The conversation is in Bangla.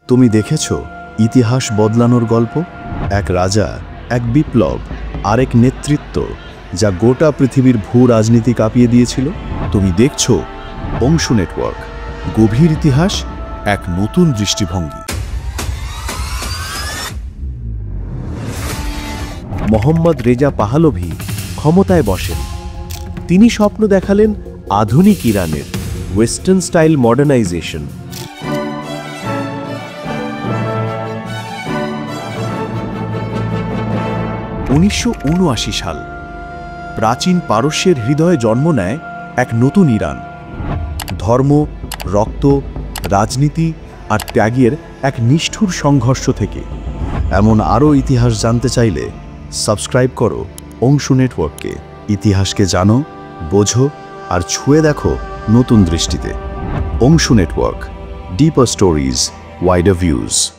তুমি দেখেছ ইতিহাস বদলানোর গল্প? এক রাজা, এক বিপ্লব, আরেক নেতৃত্ব, যা গোটা পৃথিবীর ভূ রাজনীতি কাঁপিয়ে দিয়েছিল। তুমি দেখছ অংশু নেটওয়ার্ক, গভীর ইতিহাস, এক নতুন দৃষ্টিভঙ্গি। মোহাম্মদ রেজা পাহলভি ক্ষমতায় বসেন। তিনি স্বপ্ন দেখালেন আধুনিক ইরানের ওয়েস্টার্ন স্টাইল মডার্নাইজেশন। 1979 সাল, প্রাচীন পারস্যের হৃদয়ে জন্ম নেয় এক নতুন ইরান। ধর্ম, রক্ত, রাজনীতি আর ত্যাগের এক নিষ্ঠুর সংঘর্ষ থেকে। এমন আরও ইতিহাস জানতে চাইলে সাবস্ক্রাইব করো অংশু নেটওয়ার্ককে। ইতিহাসকে জানো, বোঝো আর ছুঁয়ে দেখো নতুন দৃষ্টিতে। Anshu network, deeper stories, wider views.